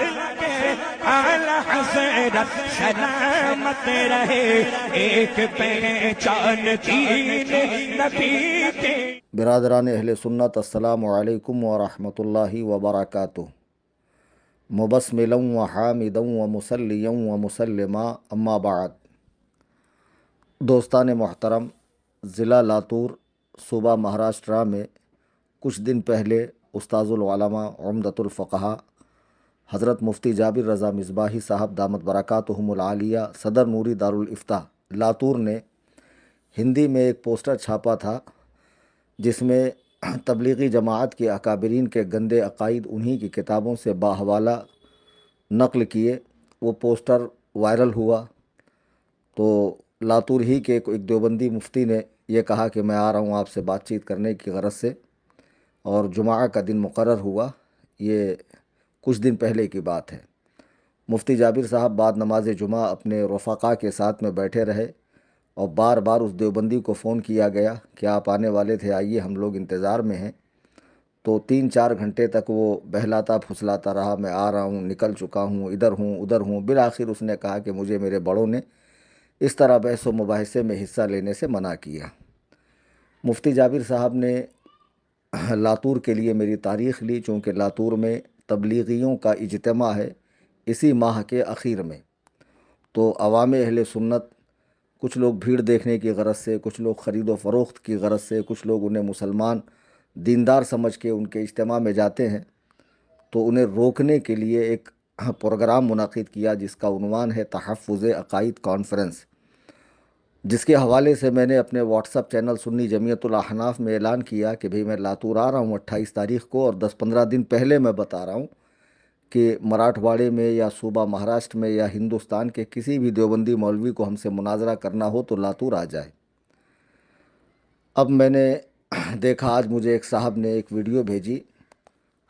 نسل کے اعلی حضرت سلامت رہے، ایک پہچان دین نبی کے۔ برادران اہل سنت، السلام علیکم ورحمۃ اللہ وبرکاتہ۔ مبسملا وحامدا ومصلیا ومسلما، اما بعد۔ دوستان محترم، ضلع لاتور، صوبہ مہاراشٹرا میں کچھ دن پہلے استاذ العلماء عمدۃ الفقہاء حضرت مفتی جابر رضا مصباحی صاحب دامت برکاتہم العالیہ، صدر نوری دارالافتاء لاتور نے ہندی میں ایک پوسٹر چھاپا تھا جس میں تبلیغی جماعت کے اکابرین کے گندے عقائد انہی کی کتابوں سے باحوالہ نقل کیے۔ وہ پوسٹر وائرل ہوا تو لاتور ہی کے ایک دیوبندی مفتی نے یہ کہا کہ میں آ رہا ہوں آپ سے بات چیت کرنے کی غرض سے، اور جمعہ کا دن مقرر ہوا۔ یہ کچھ دن پہلے کی بات ہے۔ مفتی جابر صاحب بعد نماز جمعہ اپنے رفقا کے ساتھ میں بیٹھے رہے اور بار بار اس دیوبندی کو فون کیا گیا کہ آپ آنے والے تھے، آئیے، ہم لوگ انتظار میں ہیں۔ تو 3-4 گھنٹے تک وہ بہلاتا پھسلاتا رہا، میں آ رہا ہوں، نکل چکا ہوں، ادھر ہوں ادھر ہوں۔ بالآخر اس نے کہا کہ مجھے میرے بڑوں نے اس طرح بحث و مباحثے میں حصہ لینے سے منع کیا۔ مفتی جابر صاحب نے لاتور کے لیے میری تاریخ لی، چونکہ لاتور میں تبلیغیوں کا اجتماع ہے اسی ماہ کے اخیر میں۔ تو عوام اہل سنت، کچھ لوگ بھیڑ دیکھنے کی غرض سے، کچھ لوگ خرید و فروخت کی غرض سے، کچھ لوگ انہیں مسلمان دیندار سمجھ کے ان کے اجتماع میں جاتے ہیں، تو انہیں روکنے کے لیے ایک پروگرام منعقد کیا جس کا عنوان ہے تحفظ عقائد کانفرنس، جس کے حوالے سے میں نے اپنے واٹس اپ چینل سنی جمعیت الاحناف میں اعلان کیا کہ بھئی میں لاتور آ رہا ہوں 28 تاریخ کو، اور 10-15 دن پہلے میں بتا رہا ہوں کہ مراٹھواڑے میں یا صوبہ مہاراشٹر میں یا ہندوستان کے کسی بھی دیوبندی مولوی کو ہم سے مناظرہ کرنا ہو تو لاتور آ جائے۔ اب میں نے دیکھا، آج مجھے ایک صاحب نے ایک ویڈیو بھیجی،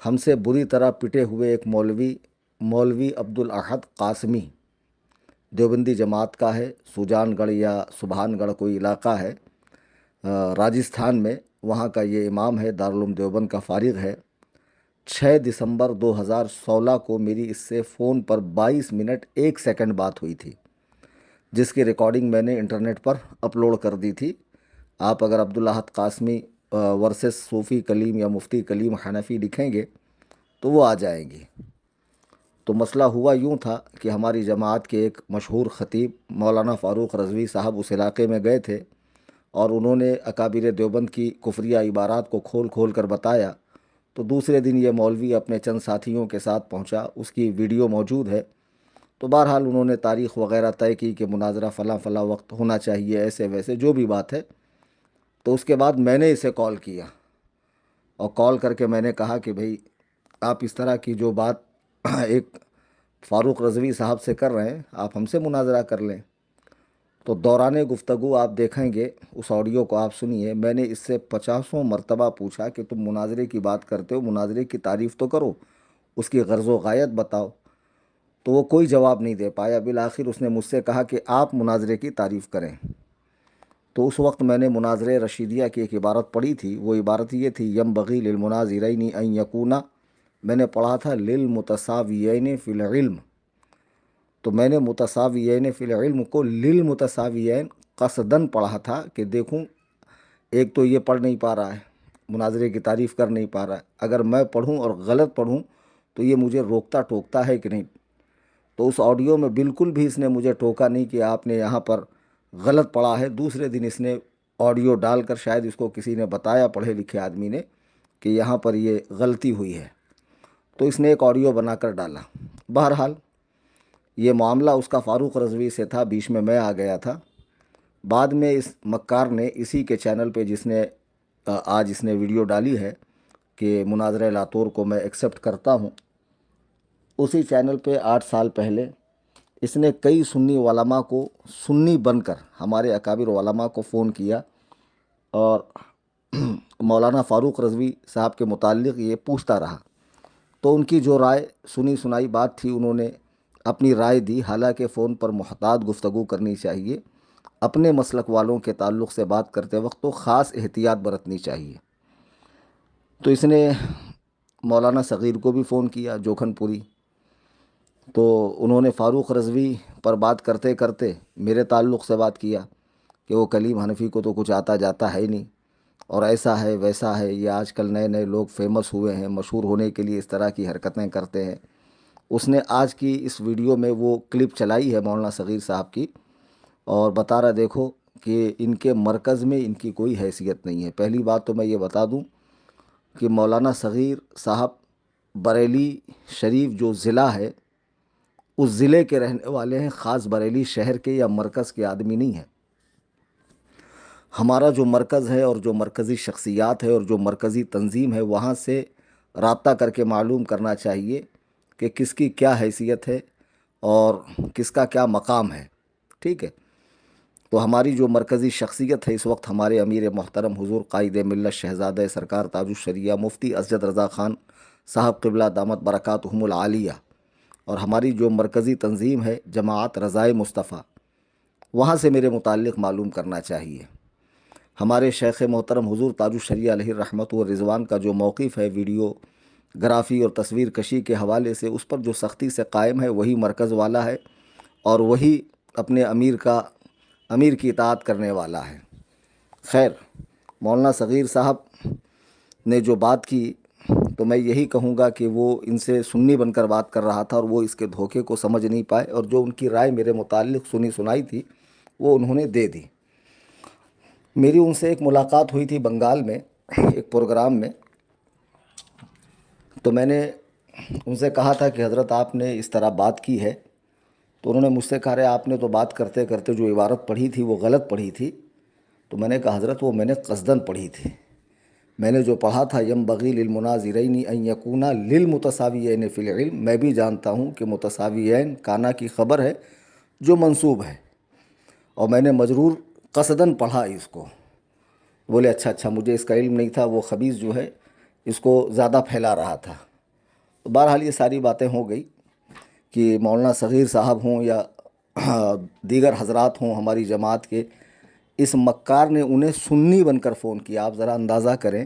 ہم سے بری طرح پٹے ہوئے ایک مولوی عبدالاحد قاسمی، دیوبندی جماعت کا ہے، سوجان گڑھ یا سبحان گڑھ کوئی علاقہ ہے راجستھان میں، وہاں کا یہ امام ہے، دارالعلوم دیوبند کا فارغ ہے۔ 6 دسمبر 2016 کو میری اس سے فون پر 22 منٹ 1 سیکنڈ بات ہوئی تھی، جس کی ریکارڈنگ میں نے انٹرنیٹ پر اپلوڈ کر دی تھی۔ آپ اگر عبدالاحد قاسمی ورسس صوفی کلیم یا مفتی کلیم حنفی لکھیں گے تو وہ آ جائیں گی۔ تو مسئلہ ہوا یوں تھا کہ ہماری جماعت کے ایک مشہور خطیب مولانا فاروق رضوی صاحب اس علاقے میں گئے تھے، اور انہوں نے اکابر دیوبند کی کفریہ عبارات کو کھول کھول کر بتایا۔ تو دوسرے دن یہ مولوی اپنے چند ساتھیوں کے ساتھ پہنچا، اس کی ویڈیو موجود ہے۔ تو بہرحال انہوں نے تاریخ وغیرہ طے کی کہ مناظرہ فلاں فلاں وقت ہونا چاہیے، ایسے ویسے جو بھی بات ہے۔ تو اس کے بعد میں نے اسے کال کیا، اور کال کر کے میں نے کہا کہ بھئی آپ اس طرح کی جو بات ایک فاروق رضوی صاحب سے کر رہے ہیں، آپ ہم سے مناظرہ کر لیں۔ تو دوران گفتگو آپ دیکھیں گے، اس آڈیو کو آپ سنیے، میں نے اس سے 50 مرتبہ پوچھا کہ تم مناظرے کی بات کرتے ہو، مناظرے کی تعریف تو کرو، اس کی غرض و غایت بتاؤ۔ تو وہ کوئی جواب نہیں دے پایا۔ بالآخر اس نے مجھ سے کہا کہ آپ مناظرے کی تعریف کریں۔ تو اس وقت میں نے مناظرے رشیدیہ کی ایک عبارت پڑھی تھی، وہ عبارت یہ تھی، ینبغی للمناظرین ان یکونا، میں نے پڑھا تھا للمتساویین فی العلم۔ تو میں نے متساویین فی العلم کو للمتساویین قصدن پڑھا تھا کہ دیکھوں ایک تو یہ پڑھ نہیں پا رہا ہے، مناظرے کی تعریف کر نہیں پا رہا ہے، اگر میں پڑھوں اور غلط پڑھوں تو یہ مجھے روکتا ٹوکتا ہے کہ نہیں۔ تو اس آڈیو میں بالکل بھی اس نے مجھے ٹوکا نہیں کہ آپ نے یہاں پر غلط پڑھا ہے۔ دوسرے دن اس نے آڈیو ڈال کر، شاید اس کو کسی نے بتایا پڑھے لکھے آدمی نے کہ یہاں پر یہ غلطی ہوئی ہے، تو اس نے ایک آڈیو بنا کر ڈالا۔ بہرحال یہ معاملہ اس کا فاروق رضوی سے تھا، بیچ میں آ گیا تھا۔ بعد میں اس مکار نے اسی کے چینل پہ، جس نے آج اس نے ویڈیو ڈالی ہے کہ مناظرہ لاتور کو میں ایکسیپٹ کرتا ہوں، اسی چینل پہ 8 سال پہلے اس نے کئی سنی علماء کو، سنی بن کر ہمارے اکابر علماء کو فون کیا، اور مولانا فاروق رضوی صاحب کے متعلق یہ پوچھتا رہا۔ تو ان کی جو رائے سنی سنائی بات تھی، انہوں نے اپنی رائے دی۔ حالانکہ فون پر محتاط گفتگو کرنی چاہیے، اپنے مسلک والوں کے تعلق سے بات کرتے وقت تو خاص احتیاط برتنی چاہیے۔ تو اس نے مولانا صغیر کو بھی فون کیا، جوکھن پوری، تو انہوں نے فاروق رضوی پر بات کرتے کرتے میرے تعلق سے بات کیا کہ وہ کلیم حنفی کو تو کچھ آتا جاتا ہے نہیں، اور ایسا ہے ویسا ہے، یہ آج کل نئے نئے لوگ فیمس ہوئے ہیں، مشہور ہونے کے لیے اس طرح کی حرکتیں کرتے ہیں۔ اس نے آج کی اس ویڈیو میں وہ کلپ چلائی ہے مولانا صغیر صاحب کی، اور بتا رہا دیکھو کہ ان کے مرکز میں ان کی کوئی حیثیت نہیں ہے۔ پہلی بات تو میں یہ بتا دوں کہ مولانا صغیر صاحب بریلی شریف جو ضلع ہے اس ضلع کے رہنے والے ہیں، خاص بریلی شہر کے یا مرکز کے آدمی نہیں ہیں۔ ہمارا جو مرکز ہے اور جو مرکزی شخصیات ہے اور جو مرکزی تنظیم ہے وہاں سے رابطہ کر کے معلوم کرنا چاہیے کہ کس کی کیا حیثیت ہے اور کس کا کیا مقام ہے، ٹھیک ہے؟ تو ہماری جو مرکزی شخصیت ہے اس وقت ہمارے امیر محترم حضور قائد ملت شہزادہ سرکار تاج الشریعہ مفتی اسجد رضا خان صاحب قبلہ دامت برکاتہم العالیہ، اور ہماری جو مرکزی تنظیم ہے جماعت رضائے مصطفیٰ، وہاں سے میرے متعلق معلوم کرنا چاہیے۔ ہمارے شیخ محترم حضور تاج الشریعہ علیہ الرحمت والرضوان کا جو موقف ہے ویڈیو گرافی اور تصویر کشی کے حوالے سے، اس پر جو سختی سے قائم ہے وہی مرکز والا ہے، اور وہی اپنے امیر کی اطاعت کرنے والا ہے۔ خیر، مولانا صغیر صاحب نے جو بات کی تو میں یہی کہوں گا کہ وہ ان سے سنی بن کر بات کر رہا تھا اور وہ اس کے دھوکے کو سمجھ نہیں پائے، اور جو ان کی رائے میرے متعلق سنی سنائی تھی وہ انہوں نے دے دی۔ میری ان سے ایک ملاقات ہوئی تھی بنگال میں ایک پروگرام میں، تو میں نے ان سے کہا تھا کہ حضرت آپ نے اس طرح بات کی ہے، تو انہوں نے مجھ سے کہا رہے آپ نے تو بات کرتے کرتے جو عبارت پڑھی تھی وہ غلط پڑھی تھی۔ تو میں نے کہا حضرت وہ میں نے قصداً پڑھی تھی، میں نے جو پڑھا تھا ینبغی للمناظرین ان یکونا للمتساویین فی العلم، میں بھی جانتا ہوں کہ متساویین کانا کی خبر ہے جو منصوب ہے، اور میں نے مجرور قصداً پڑھا اس کو۔ بولے اچھا مجھے اس کا علم نہیں تھا، وہ خبیث جو ہے اس کو زیادہ پھیلا رہا تھا۔ تو بہرحال یہ ساری باتیں ہو گئی کہ مولانا صغیر صاحب ہوں یا دیگر حضرات ہوں ہماری جماعت کے، اس مکار نے انہیں سنی بن کر فون کیا۔ آپ ذرا اندازہ کریں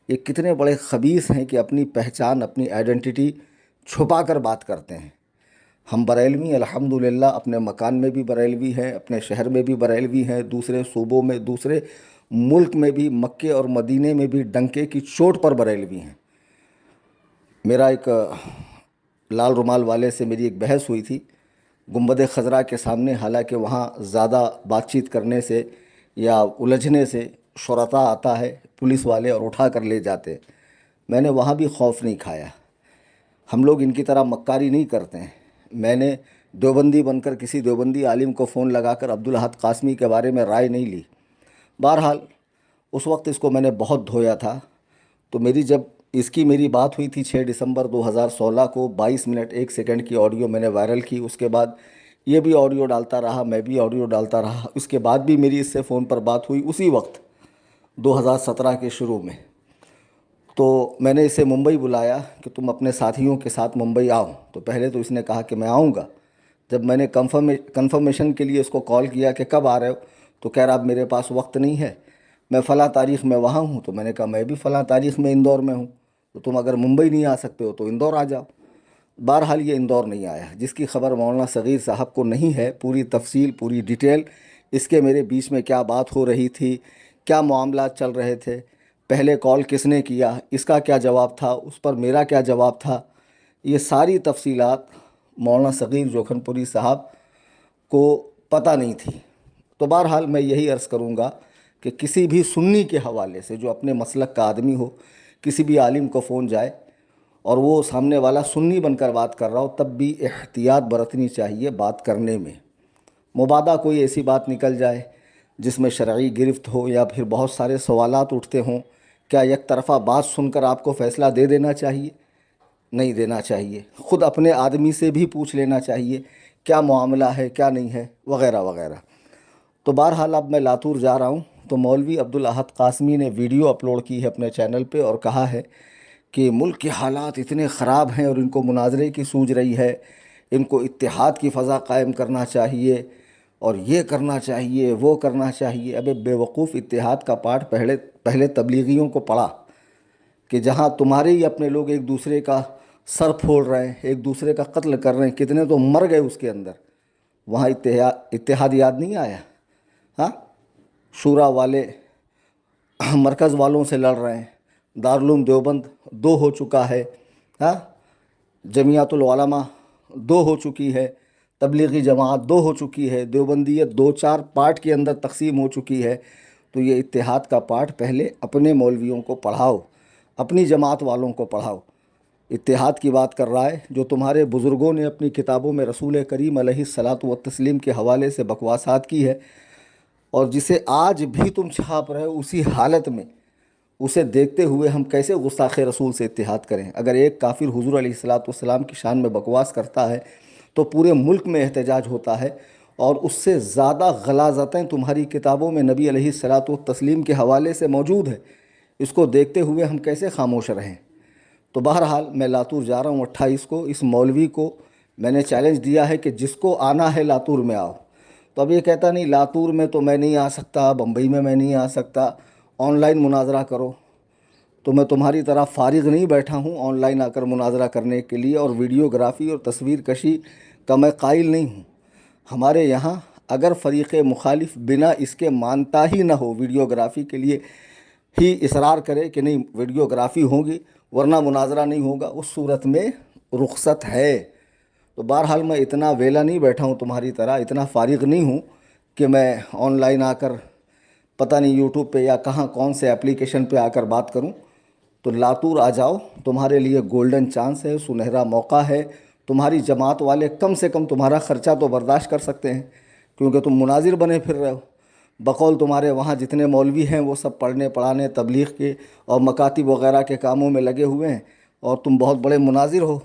یہ کتنے بڑے خبیث ہیں کہ اپنی پہچان اپنی آئیڈینٹی چھپا کر بات کرتے ہیں۔ ہم بریلوی الحمدللہ اپنے مکان میں بھی بریلوی ہیں، اپنے شہر میں بھی بریلوی ہیں، دوسرے صوبوں میں دوسرے ملک میں بھی مکے اور مدینے میں بھی ڈنکے کی چوٹ پر بریلوی ہیں۔ میرا ایک لال رومال والے سے میری ایک بحث ہوئی تھی گنبد خضرا کے سامنے، حالانکہ وہاں زیادہ بات چیت کرنے سے یا الجھنے سے شرطا آتا ہے پولیس والے اور اٹھا کر لے جاتے، میں نے وہاں بھی خوف نہیں کھایا۔ ہم لوگ ان کی طرح مکاری نہیں کرتے ہیں۔ میں نے دیوبندی بن کر کسی دیوبندی عالم کو فون لگا کر عبدالاحد قاسمی کے بارے میں رائے نہیں لی۔ بہرحال اس وقت اس کو میں نے بہت دھویا تھا، تو جب میری بات ہوئی تھی 6 دسمبر 2016 کو 22 منٹ 1 سیکنڈ کی آڈیو میں نے وائرل کی، اس کے بعد یہ بھی آڈیو ڈالتا رہا، میں بھی آڈیو ڈالتا رہا، اس کے بعد بھی میری اس سے فون پر بات ہوئی اسی وقت 2017 کے شروع میں۔ تو میں نے اسے ممبئی بلایا کہ تم اپنے ساتھیوں کے ساتھ ممبئی آؤ، تو پہلے تو اس نے کہا کہ میں آؤں گا۔ جب میں نے کنفرمیشن کے لیے اس کو کال کیا کہ کب آ رہے ہو، تو کہہ رہا اب میرے پاس وقت نہیں ہے، میں فلاں تاریخ میں وہاں ہوں۔ تو میں نے کہا میں بھی فلاں تاریخ میں اندور میں ہوں، تو تم اگر ممبئی نہیں آ سکتے ہو تو اندور آ جاؤ۔ بہرحال یہ اندور نہیں آیا، جس کی خبر مولانا صغیر صاحب کو نہیں ہے۔ پوری تفصیل پوری ڈیٹیل اس کے میرے بیچ میں کیا بات ہو رہی تھی، کیا معاملات چل رہے تھے، پہلے کال کس نے کیا، اس کا کیا جواب تھا، اس پر میرا کیا جواب تھا، یہ ساری تفصیلات مولانا صغیر جوکھن پوری صاحب کو پتہ نہیں تھی۔ تو بہرحال میں یہی عرض کروں گا کہ کسی بھی سنی کے حوالے سے جو اپنے مسلک کا آدمی ہو، کسی بھی عالم کو فون جائے اور وہ سامنے والا سنی بن کر بات کر رہا ہو، تب بھی احتیاط برتنی چاہیے بات کرنے میں۔ مبادا کوئی ایسی بات نکل جائے جس میں شرعی گرفت ہو یا پھر بہت سارے سوالات اٹھتے ہوں، کیا یک طرفہ بات سن کر آپ کو فیصلہ دے دینا چاہیے؟ نہیں دینا چاہیے۔ خود اپنے آدمی سے بھی پوچھ لینا چاہیے کیا معاملہ ہے کیا نہیں ہے وغیرہ وغیرہ۔ تو بہرحال اب میں لاتور جا رہا ہوں، تو مولوی عبدالاحد قاسمی نے ویڈیو اپلوڈ کی ہے اپنے چینل پہ اور کہا ہے کہ ملک کے حالات اتنے خراب ہیں اور ان کو مناظرے کی سوچ رہی ہے، ان کو اتحاد کی فضا قائم کرنا چاہیے اور یہ کرنا چاہیے وہ کرنا چاہیے۔ ابے بے وقوف، اتحاد کا پاٹ پہلے تبلیغیوں کو پڑھا کہ جہاں تمہارے ہی اپنے لوگ ایک دوسرے کا سر پھوڑ رہے ہیں، ایک دوسرے کا قتل کر رہے ہیں، کتنے تو مر گئے اس کے اندر. وہاں اتحاد یاد نہیں آیا؟ ہاں، شورا والے مرکز والوں سے لڑ رہے ہیں، دارالعلوم دیوبند 2 ہو چکا ہے، ہاں، جمعیت العلماء 2 ہو چکی ہے، تبلیغی جماعت 2 ہو چکی ہے، دیوبندیت 2-4 پارٹ کے اندر تقسیم ہو چکی ہے. تو یہ اتحاد کا پارٹ پہلے اپنے مولویوں کو پڑھاؤ، اپنی جماعت والوں کو پڑھاؤ. اتحاد کی بات کر رہا ہے جو تمہارے بزرگوں نے اپنی کتابوں میں رسول کریم علیہ الصلاۃ والتسلیم کے حوالے سے بکواسات کی ہے، اور جسے آج بھی تم چھاپ رہے ہو، اسی حالت میں اسے دیکھتے ہوئے ہم کیسے غستاخ رسول سے اتحاد کریں؟ اگر ایک کافر حضور علیہ الصلاۃ والسلام کی شان میں بکواس کرتا ہے تو پورے ملک میں احتجاج ہوتا ہے، اور اس سے زیادہ غلاظتیں تمہاری کتابوں میں نبی علیہ الصلاۃ والتسلیم کے حوالے سے موجود ہے. اس کو دیکھتے ہوئے ہم کیسے خاموش رہیں؟ تو بہرحال میں لاتور جا رہا ہوں 28 کو. اس مولوی کو میں نے چیلنج دیا ہے کہ جس کو آنا ہے لاتور میں آؤ. تو اب یہ کہتا نہیں لاتور میں تو میں نہیں آ سکتا، بمبئی میں نہیں آ سکتا، آن لائن مناظرہ کرو. تو میں تمہاری طرح فارغ نہیں بیٹھا ہوں آن لائن آ کر مناظرہ کرنے کے لیے، اور ویڈیوگرافی اور تصویر کشی کا میں قائل نہیں ہوں. ہمارے یہاں اگر فریق مخالف بنا اس کے مانتا ہی نہ ہو، ویڈیوگرافی کے لیے ہی اصرار کرے کہ نہیں ویڈیوگرافی ہوگی ورنہ مناظرہ نہیں ہوگا، اس صورت میں رخصت ہے. تو بہرحال میں اتنا ویلا نہیں بیٹھا ہوں تمہاری طرح، اتنا فارغ نہیں ہوں کہ میں آن لائن آ کر پتہ نہیں یوٹیوب پہ یا کہاں کون سے اپلیکیشن پہ آ کر بات کروں. تو لاتور آ جاؤ، تمہارے لیے گولڈن چانس ہے، سنہرا موقع ہے. تمہاری جماعت والے کم سے کم تمہارا خرچہ تو برداشت کر سکتے ہیں، کیونکہ تم مناظر بنے پھر رہے ہو. بقول تمہارے وہاں جتنے مولوی ہیں وہ سب پڑھنے پڑھانے تبلیغ کے اور مکاتب وغیرہ کے کاموں میں لگے ہوئے ہیں، اور تم بہت بڑے مناظر ہو.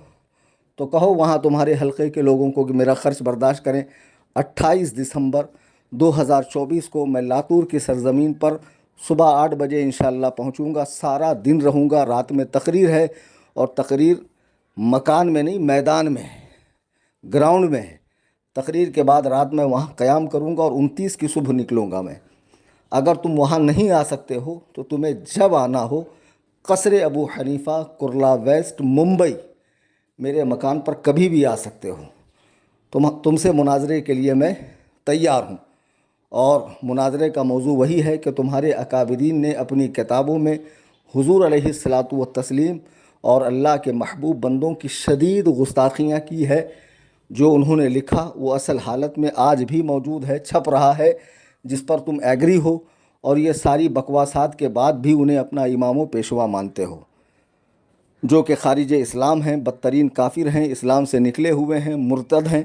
تو کہو وہاں تمہارے حلقے کے لوگوں کو کہ میرا خرچ برداشت کریں. 28 دسمبر 2024 کو میں لاتور کی سرزمین پر صبح 8 بجے انشاءاللہ پہنچوں گا. سارا دن رہوں گا، رات میں تقریر ہے، اور تقریر مکان میں نہیں میدان میں ہے، گراؤنڈ میں ہے. تقریر کے بعد رات میں وہاں قیام کروں گا، اور 29 کی صبح نکلوں گا میں. اگر تم وہاں نہیں آ سکتے ہو تو تمہیں جب آنا ہو قصر ابو حنیفہ کرلا ویسٹ ممبئی میرے مکان پر کبھی بھی آ سکتے ہو. تم سے مناظرے کے لیے میں تیار ہوں، اور مناظرے کا موضوع وہی ہے کہ تمہارے اکابرین نے اپنی کتابوں میں حضور علیہ الصلاۃ والتسلیم اور اللہ کے محبوب بندوں کی شدید گستاخیاں کی ہے. جو انہوں نے لکھا وہ اصل حالت میں آج بھی موجود ہے، چھپ رہا ہے، جس پر تم ایگری ہو، اور یہ ساری بکواسات کے بعد بھی انہیں اپنا امام و پیشوا مانتے ہو، جو کہ خارج اسلام ہیں، بدترین کافر ہیں، اسلام سے نکلے ہوئے ہیں، مرتد ہیں.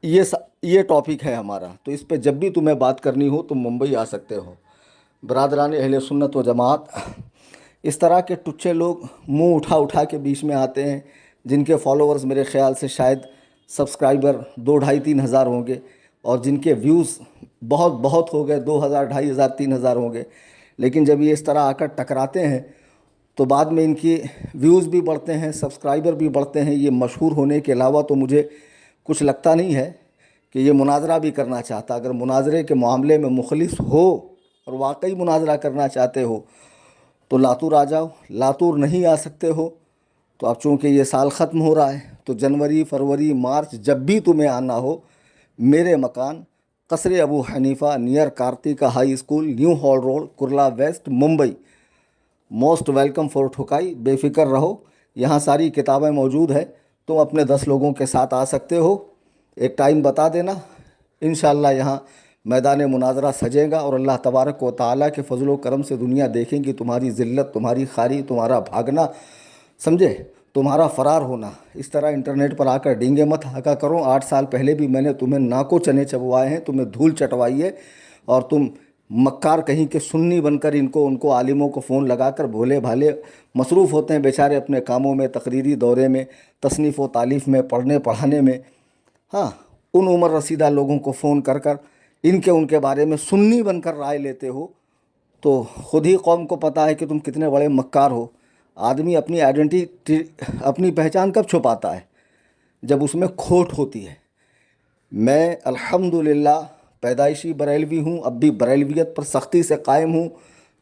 یہ ٹاپک ہے ہمارا. تو اس پہ جب بھی تمہیں بات کرنی ہو تم ممبئی آ سکتے ہو. برادران اہل سنت و جماعت، اس طرح کے ٹچے لوگ منہ اٹھا اٹھا کے بیچ میں آتے ہیں، جن کے فالوورز میرے خیال سے شاید سبسکرائبر 2-2.5-3 ہزار ہوں گے، اور جن کے ویوز بہت ہو گئے، 2,000 2,500 3,000 ہوں گے. لیکن جب یہ اس طرح آ کر ٹکراتے ہیں تو بعد میں ان کی ویوز بھی بڑھتے ہیں، سبسکرائبر بھی بڑھتے ہیں. یہ مشہور ہونے کے علاوہ تو مجھے کچھ لگتا نہیں ہے کہ یہ مناظرہ بھی کرنا چاہتا. اگر مناظرے کے معاملے میں مخلص ہو اور واقعی مناظرہ کرنا چاہتے ہو تو لاتور آ جاؤ. لاتور نہیں آ سکتے ہو تو اب چونکہ یہ سال ختم ہو رہا ہے تو جنوری، فروری، مارچ جب بھی تمہیں آنا ہو، میرے مکان Qasr Abu Hanifa near Kartika high school, new hall road, Kurla west, Mumbai. Most welcome for ٹھکائی. بے فکر رہو، یہاں ساری کتابیں موجود ہیں. تم اپنے 10 لوگوں کے ساتھ آ سکتے ہو. ایک ٹائم بتا دینا، انشاءاللہ یہاں میدان مناظرہ سجے گا، اور اللہ تبارک و تعالیٰ کے فضل و کرم سے دنیا دیکھیں گی تمہاری ذلت، تمہاری خواری، تمہارا بھاگنا، سمجھے، تمہارا فرار ہونا. اس طرح انٹرنیٹ پر آ کر ڈینگے مت ہاکا کرو. 8 سال پہلے بھی میں نے تمہیں ناکو چنے چبوائے ہیں، تمہیں دھول چٹوائی ہے، اور تم مکار کہیں کے سنی بن کر ان کو عالموں کو فون لگا کر بھولے بھالے مصروف ہوتے ہیں بیچارے اپنے کاموں میں، تقریری دورے میں، تصنیف و تالیف میں، پڑھنے پڑھانے میں. ہاں، ان عمر رسیدہ لوگوں کو فون کر کر ان کے بارے میں سنی بن کر رائے لیتے ہو. تو خود ہی قوم کو پتہ ہے کہ تم کتنے بڑے مکار ہو. آدمی اپنی آئیڈینٹی، اپنی پہچان کب چھپاتا ہے؟ جب اس میں کھوٹ ہوتی ہے. میں الحمدللہ پیدائشی بریلوی ہوں، اب بھی بریلویت پر سختی سے قائم ہوں،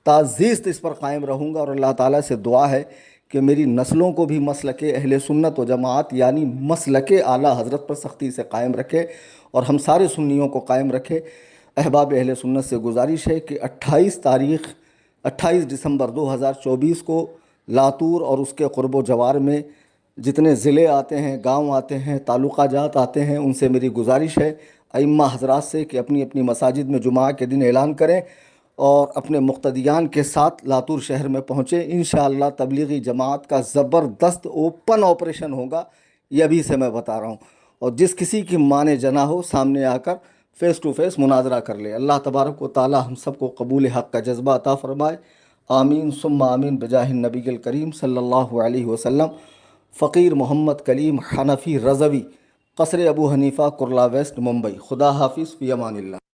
تعزیز اس پر قائم رہوں گا، اور اللہ تعالیٰ سے دعا ہے کہ میری نسلوں کو بھی مسلک اہل سنت و جماعت یعنی مسلک اعلیٰ حضرت پر سختی سے قائم رکھے اور ہم سارے سنیوں کو قائم رکھے۔ احباب اہل سنت سے گزارش ہے کہ 28 دسمبر 2024 کو لاتور اور اس کے قرب و جوار میں جتنے ضلع آتے ہیں، گاؤں آتے ہیں، تعلقہ جات آتے ہیں، ان سے میری گزارش ہے ائمہ حضرات سے کہ اپنی اپنی مساجد میں جمعہ کے دن اعلان کریں اور اپنے مقتدیان کے ساتھ لاتور شہر میں پہنچیں۔ انشاءاللہ تبلیغی جماعت کا زبردست اوپن آپریشن ہوگا، یہ ابھی سے میں بتا رہا ہوں، اور جس کسی کی مانے جنا ہو سامنے آ کر فیس ٹو فیس مناظرہ کر لے۔ اللہ تبارک و تعالی ہم سب کو قبول حق کا جذبہ عطا فرمائے، آمین ثم آمین بجاہ النبی الکریم صلی اللہ علیہ وسلم۔ فقیر محمد کلیم حنفی رضوی، قصر ابو حنیفہ، کرلا ویسٹ، ممبئی۔ خدا حافظ، فی امان اللہ۔